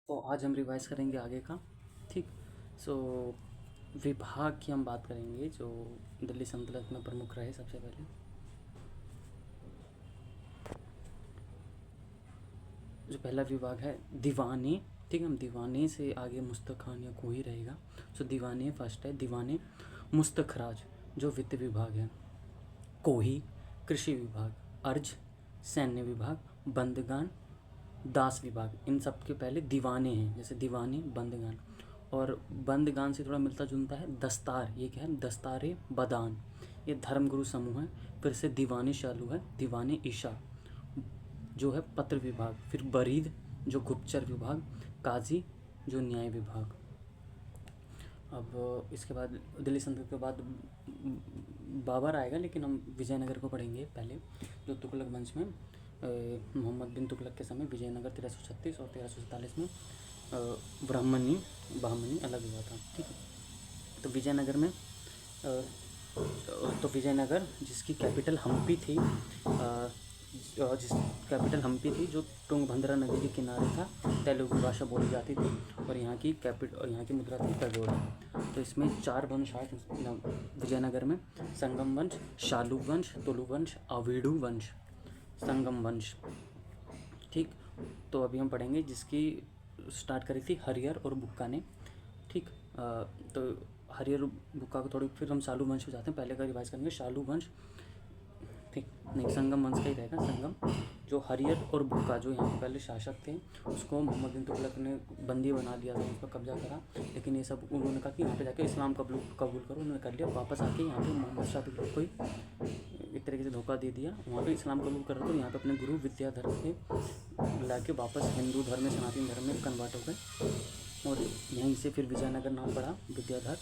तो आज हम रिवाइज करेंगे आगे का। ठीक। सो विभाग की हम बात करेंगे जो दिल्ली सल्तनत में प्रमुख रहे। सबसे पहले जो पहला विभाग है दीवाने। ठीक है, हम दीवाने से आगे मुस्तखान या कोही रहेगा। सो दीवाने फर्स्ट है। दीवाने मुस्तखराज जो वित्त विभाग है। कोही कृषि विभाग। अर्ज सैन्य विभाग। बंदगान दास विभाग। इन सब के पहले दीवाने हैं, जैसे दीवाने बंदगान। और बंदगान से थोड़ा मिलता जुलता है दस्तार। ये क्या है? दस्तारे बदान। ये धर्मगुरु समूह है। फिर से दीवाने शालू है। दीवाने ईशा जो है पत्र विभाग। फिर बरीद जो गुप्तचर विभाग। काजी जो न्याय विभाग। अब इसके बाद दिल्ली सल्तनत के बाद बाबर आएगा, लेकिन हम विजयनगर को पढ़ेंगे पहले। जो तुगलक वंश में मोहम्मद बिन तुगलक के समय विजयनगर 1336 और 1347 में ब्राह्मणी अलग हुआ था। ठीक है। तो विजयनगर में जिसकी कैपिटल हम्पी थी, जिस कैपिटल हम्पी थी जो तुंगभद्रा नदी के किनारे था। तेलुगु भाषा बोली जाती थी और यहाँ की मुद्रा थी पैगोडा। तो इसमें 4 वंश आए विजयनगर में। संगम वंश, शालू वंश, तुलु वंश, अवीडू वंश, संगम वंश। ठीक। तो अभी हम पढ़ेंगे जिसकी स्टार्ट करी थी हरियर और बुक्का ने। ठीक। तो हरियर बुक्का को थोड़ी फिर हम शालू वंश पे जाते हैं। पहले का रिवाइज करेंगे शालू वंश। ठीक नहीं, संगम वंश का ही रहेगा। संगम जो हरियर और बुक्का जो यहाँ के पहले शासक थे, उसको मोहम्मद बिन तुगलक ने बंदी बना लिया था, उस पर कब्जा करा। लेकिन ये सब उन्होंने कहा कि यहाँ पे जाके इस्लाम कबूल करो। उन्होंने कर लिया। वापस आके यहाँ पे मोहम्मद शाह तुगलक को एक तरीके से धोखा दे दिया। वहाँ पे इस्लाम कबूल कर रहे थे, यहाँ पे अपने गुरु विद्याधर के लाके वापस हिंदू धर्म में, सनातन धर्म में कन्वर्ट हो गए। और यहीं से फिर विजयनगर नाम पड़ा। विद्याधर,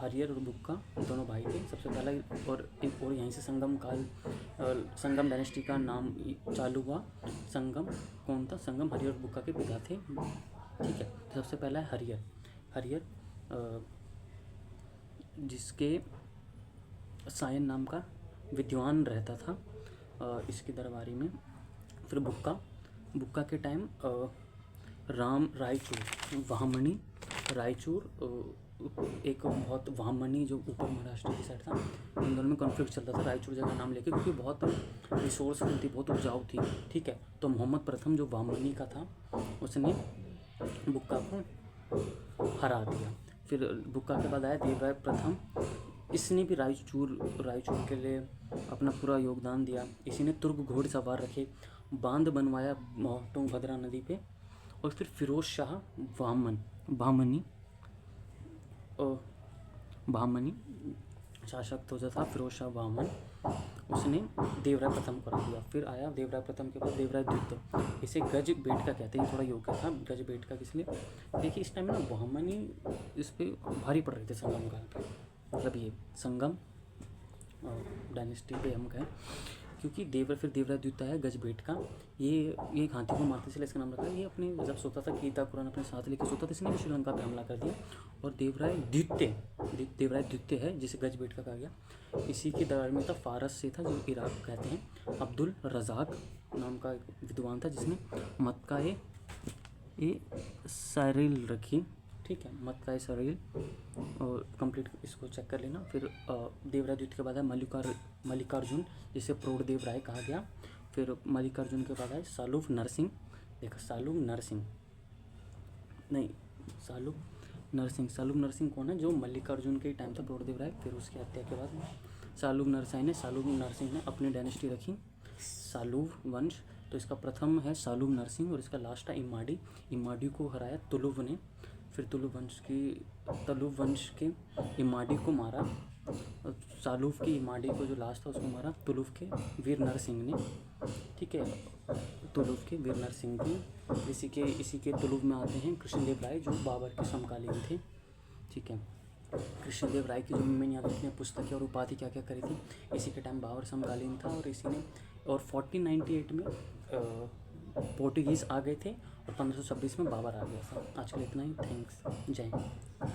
हरियर और बुक्का दोनों भाई थे सबसे पहला। और एक और यहीं से संगम डायनेस्टी का नाम चालू हुआ। संगम कौन था? संगम हरियर और बुक्का के पिता थे। ठीक है। सबसे पहला है हरियर जिसके सायन नाम का विद्वान रहता था इसकी दरबारी में। फिर बुक्का के टाइम रायचूर एक बहुत वामनी जो ऊपर महाराष्ट्र की साइड था, इन दोनों में कॉन्फ्लिक्ट चलता था रायचूर जगह नाम लेके, क्योंकि बहुत रिसोर्सफुल थी, बहुत उपजाऊ थी। ठीक है। तो मोहम्मद प्रथम जो वामनी का था, उसने बुक्का को हरा दिया। फिर बुक्का के बाद आया देवराय प्रथम। इसने भी रायचूर के लिए अपना पूरा योगदान दिया। इसी ने तुर्क घोड़ सवार रखे, बांध बनवाया तुंगभद्रा नदी पे। और फिर फिरोज शाह बहामनी शासक तो जो था फिरोज शाह बहामन, उसने देवराय प्रथम को रख दिया। फिर आया देवराय प्रथम के बाद देवराय द्वितीय। इसे गज बेटका कहते हैं। थोड़ा योग्य था गज बेटका, इसलिए देखिए इस टाइम ना बहामनी इस पर भारी पड़ रहे थे संगम काल पे। मतलब ये संगम डायनेस्टी पे हम कहें, क्योंकि फिर देवराय द्वितीय है गज बेटका। ये हाथी को मारते इसलिए इसका नाम रखा है। ये अपने जब सोता था गीता कुरान अपने साथ लेके सोता था, इसने भी श्रीलंका पे हमला कर दिया। और देवराय द्वितीय है जिसे गज बेटका कहा गया। इसी के दरबार में था, फारस से था जो इराक कहते हैं। अब्दुल रज़ाक नाम का एक विद्वान था जिसने मक्का ए सरील रखी। ठीक है, मक्का ए सरील। और कंप्लीट इसको चेक कर लेना। फिर देवराय द्वितीय के बाद है मल्लिकार्जुन जिसे प्रौढ़देव राय कहा गया। फिर मल्लिकार्जुन के बाद है सालूफ नरसिंह। देखो सालूफ नरसिंह कौन है? जो मल्लिकार्जुन के टाइम था प्रौढ़देव राय। फिर उसकी हत्या के बाद सालूफ नरसिंह ने अपनी डायनेस्टी रखी, सालूव वंश। तो इसका प्रथम है सालूव नरसिंह और इसका लास्ट है इमाडी को हराया तुलुव ने। फिर तुलुव वंश के इमाडी को मारा। सालूफ की इमाडी को जो लास्ट था उसको मारा तुलुव के वीर नरसिंह ने। ठीक है, तुलुव के वीर नरसिंह ने। इसी के तुलुव में आते हैं कृष्णदेव राय जो बाबर के समकालीन थे। ठीक है, कृष्णदेव राय की जो मैंने याद रखी पुस्तकें और उपाधि क्या क्या करी थी, इसी के टाइम बाबर समकालीन था। और इसी ने 1498 में पोर्टुगीज़ आ गए थे और 1526 में बाबर आ गया था। आज के लिए इतना ही। थैंक्स। जय हिंद।